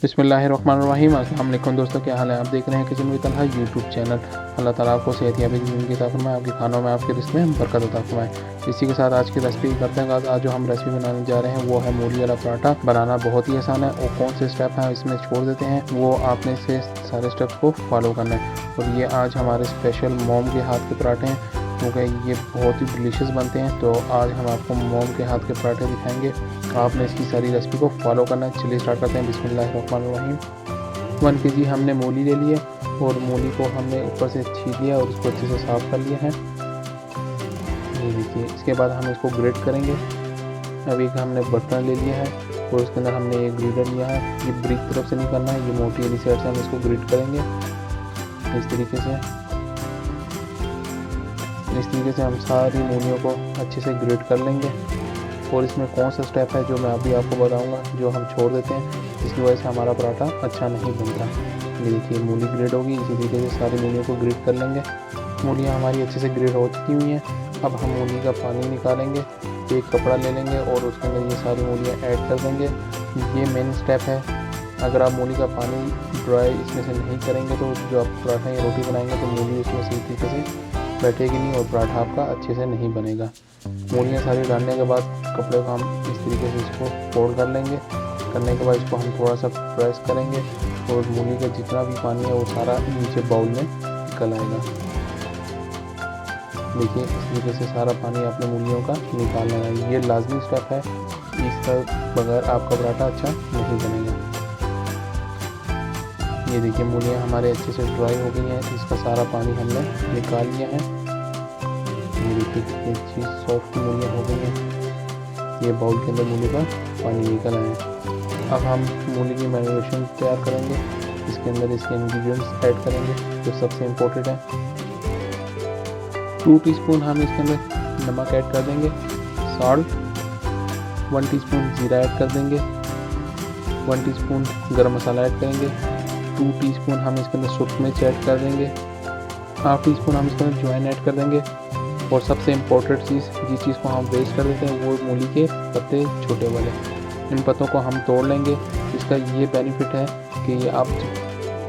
बिस्मिल्लाहिर्रहमानिर्रहीम। अस्सलाम वालेकुम दोस्तों, क्या हाल है। आप देख रहे हैं kitchen with Talha YouTube channel. अल्लाह ताला आपको सेहतियाबी की ज़िंदगी अता फरमाए, आपके खानों में आपके रिस्क में बरकत अता फरमाए। इसी के साथ आज की रेसिपी करते हैं। आज जो हम रेसिपी बनाने जा रहे हैं वो है मूली वाला पराठा। बनाना बहुत ही आसान है और कौन से स्टेप हैं इसमें छोड़ देते हैं, वो आपने से सारे स्टेप्स को फॉलो करना है। और ये आज हमारे स्पेशल मोम के हाथ के पराठे हैं, क्योंकि ये बहुत ही डिलीशियस बनते हैं। तो आज हम आपको मोम के हाथ के पराठे दिखाएंगे। आपने इसकी सारी रेसिपी को फॉलो करना है। चलिए स्टार्ट करते हैं। बिस्मिल्लाहिर्रहमानिर्रहीम। 1 kg हमने मूली ले लिया और मूली को हमने ऊपर से छील लिया और इसको अच्छे से साफ़ कर लिया है। ये देखिए, इसके बाद हम इसको ग्रेट करेंगे। अभी हमने बर्तन ले लिया है और उसके अंदर हमने एक ग्रेटर लिया है। ये ब्रिक तरफ से नहीं करना है, ये मोटी वाली साइड से हम इसको ग्रेट करेंगे। इस तरीके से हम सारी मूलियों को अच्छे से ग्रेट कर लेंगे। और इसमें कौन सा स्टेप है जो मैं अभी आपको बताऊंगा, जो हम छोड़ देते हैं, जिसकी वजह से हमारा पराठा अच्छा नहीं बनता। ये देखिए, मूली ग्रेट होगी। इसी तरीके से सारी मूलियों को ग्रेट कर लेंगे। मूलियाँ हमारी अच्छे से ग्रेट हो चुकी हुई हैं। अब हम मूली का पानी निकालेंगे। एक कपड़ा ले लेंगे और उसके अंदर ये सारी मूलियाँ ऐड कर देंगे। ये मेन स्टेप है। अगर आप मूली का पानी ड्राई इसमें से नहीं करेंगे तो जो आप पराठा या रोटी बनाएंगे तो मूली उसमें सही तरीके से बैठेगी नहीं और पराठा आपका अच्छे से नहीं बनेगा। मूलियाँ सारी डालने के बाद कपड़े को हम इस तरीके से इसको फोल्ड कर लेंगे। करने के बाद इसको हम थोड़ा सा प्रेस करेंगे और मूली का जितना भी पानी है वो सारा नीचे बाउल में निकल आएगा। देखिए, इस तरीके से सारा पानी आपने मूलियों का निकालना है। ये लाजमी स्टेप है, इसका बगैर आपका पराठा अच्छा नहीं बनेगा। ये देखिए, मूलियाँ हमारे अच्छे से ड्राई हो गई हैं। इसका सारा पानी हमने निकाल लिया है। ये देखिए, कितनी अच्छी सॉफ्ट मूलियाँ हो गई हैं। ये बाउल के अंदर मूली का पानी निकल आया है। अब हम मूली की मैरिनेशन तैयार करेंगे। इसके अंदर इसके इंग्रेडिएंट्स ऐड करेंगे जो सबसे इम्पोर्टेंट है। 2 टीस्पून हम इसके अंदर नमक ऐड कर देंगे, सॉल्ट। 1 टीस्पून ज़ीरा ऐड कर देंगे। 1 टीस्पून गरम मसाला ऐड करेंगे। 2 टीस्पून हम इसके अंदर सूरज मिर्च ऐड कर देंगे। 1/2 टीस्पून हम इसके अंदर अजवाइन ऐड कर देंगे। और सबसे इम्पोर्टेंट चीज़, जिस चीज़ को हम वेस्ट कर देते हैं, वो मूली के पत्ते छोटे वाले। इन पत्तों को हम तोड़ लेंगे। इसका ये बेनिफिट है कि ये आप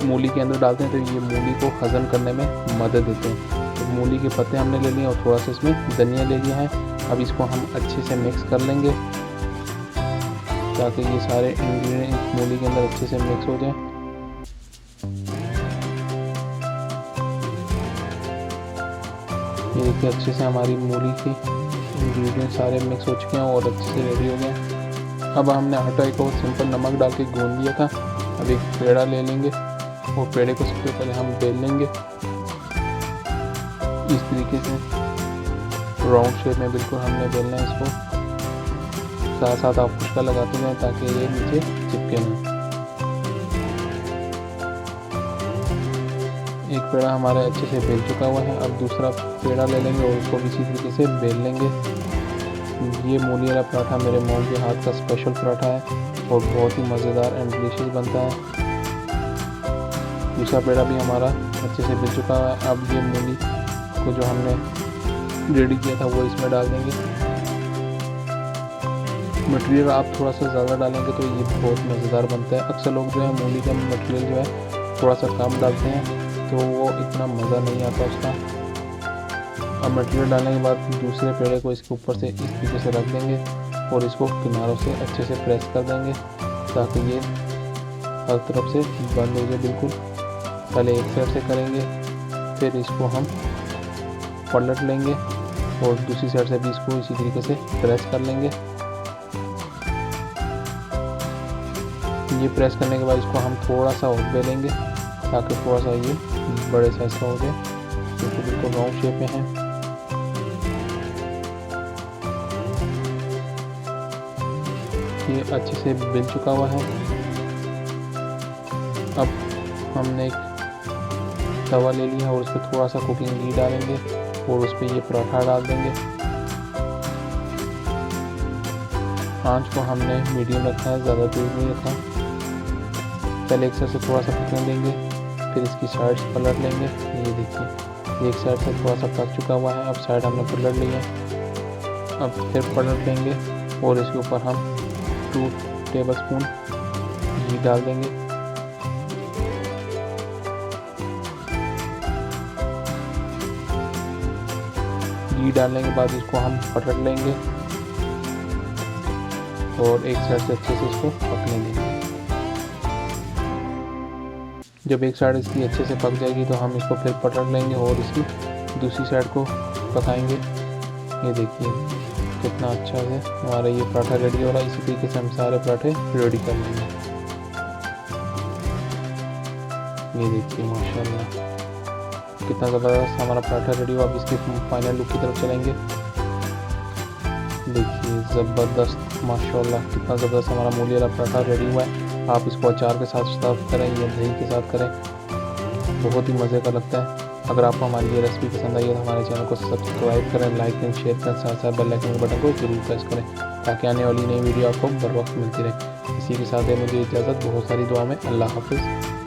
मूली के अंदर डालते हैं तो ये मूली को हज़म करने में मदद देते हैं। तो मूली के पत्ते हमने ले लिए और थोड़ा सा इसमें धनिया ले लिया है। अब इसको हम अच्छे से मिक्स कर लेंगे ताकि ये सारे इंग्रेडिएंट मूली के अंदर अच्छे से मिक्स हो जाए। ये देखिए, अच्छे से हमारी मूली के इंग्रेडिएंट सारे मिक्स हो चुके हैं और अच्छे से रेडी हो गए हैं। अब हमने आटा को सिंपल नमक डाल के गूंद लिया था। अब एक पेड़ा ले लेंगे और पेड़े को सबसे पहले हम बेल लेंगे इस तरीके से राउंड शेप में। बिल्कुल हमने बेलना है इसको। साथ साथ आप खुशका लगाते जाएं ताकि ये नीचे चिपके ना। एक पेड़ा हमारा अच्छे से बेल चुका हुआ है। अब दूसरा पेड़ा ले लेंगे और उसको इसी तरीके से बेल लेंगे। ये मूली वाला पराठा मेरे मॉम के हाथ का स्पेशल पराठा है और बहुत ही मज़ेदार एंड डिलीशियस बनता है। दूसरा पेड़ा भी हमारा अच्छे से बेल चुका है। अब ये मूली को जो हमने रेडी किया था वो इसमें डाल देंगे। मटेरियल आप थोड़ा सा ज़्यादा डालेंगे तो ये बहुत मज़ेदार बनता है। अक्सर लोग जो है मूली का मटेरियल जो है थोड़ा सा कम डालते हैं तो वो इतना मज़ा नहीं आता उसका। अब मटेरियल डालने के बाद दूसरे पेड़े को इसके ऊपर से इस तरीके से रख देंगे और इसको किनारों से अच्छे से प्रेस कर देंगे ताकि ये हर तरफ से बंद हो जाए बिल्कुल। पहले एक साइड से करेंगे, फिर इसको हम पलट लेंगे और दूसरी साइड से भी इसको इसी तरीके से प्रेस कर लेंगे। ये प्रेस करने के बाद इसको हम थोड़ा सा और बेलेंगे ताकि थोड़ा सा ये बड़े साइज का हो जाए, क्योंकि बिल्कुल राउंड शेप में है। ये अच्छे से बेल चुका हुआ है। अब हमने एक तवा ले लिया और उस पर थोड़ा सा कुकिंग घी डालेंगे और उस पर ये पराठा डाल देंगे। आंच को हमने मीडियम रखा है, ज़्यादा तेज नहीं रखा। पहले एक साइड से थोड़ा सा पकने देंगे, फिर इसकी साइड्स पलट लेंगे। ये देखिए, एक साइड से थोड़ा सा पक चुका हुआ है। अब साइड हमने पलट ली है। अब फिर पलट लेंगे और इसके ऊपर हम 2 टेबलस्पून घी डाल देंगे। घी डालने के बाद इसको हम पलट लेंगे और एक साइड से अच्छे से इसको पकने देंगे। जब एक साइड इसकी अच्छे से पक जाएगी तो हम इसको फिर पलट लेंगे और इसकी दूसरी साइड को पकाएंगे। ये देखिए कितना अच्छा है हमारा ये पराठा रेडी हो रहा है। इसी तरीके से हम सारे पराठे रेडी कर लेंगे। ये देखिए माशाल्लाह कितना ज़बरदस्त हमारा पराठा रेडी हुआ। अब इसके फाइनल लुक की तरफ चलेंगे। देखिए ज़बरदस्त माशाल्लाह कितना ज़बरदस्त हमारा मूली वाला पराठा रेडी हुआ है। आप इसको अचार के साथ सर्व करें या दही के साथ करें, बहुत ही मज़े का लगता है। अगर आपको हमारी ये रेसिपी पसंद आई है तो हमारे चैनल को सब्सक्राइब करें, लाइक करें, शेयर करें, साथ साथ बेल आइकन के बटन को जरूर प्रेस करें ताकि आने वाली नई वीडियो आपको बर वक्त मिलती रहे। इसी के साथ मुझे इजाज़त, बहुत सारी दुआ में। अल्लाह हाफिज़।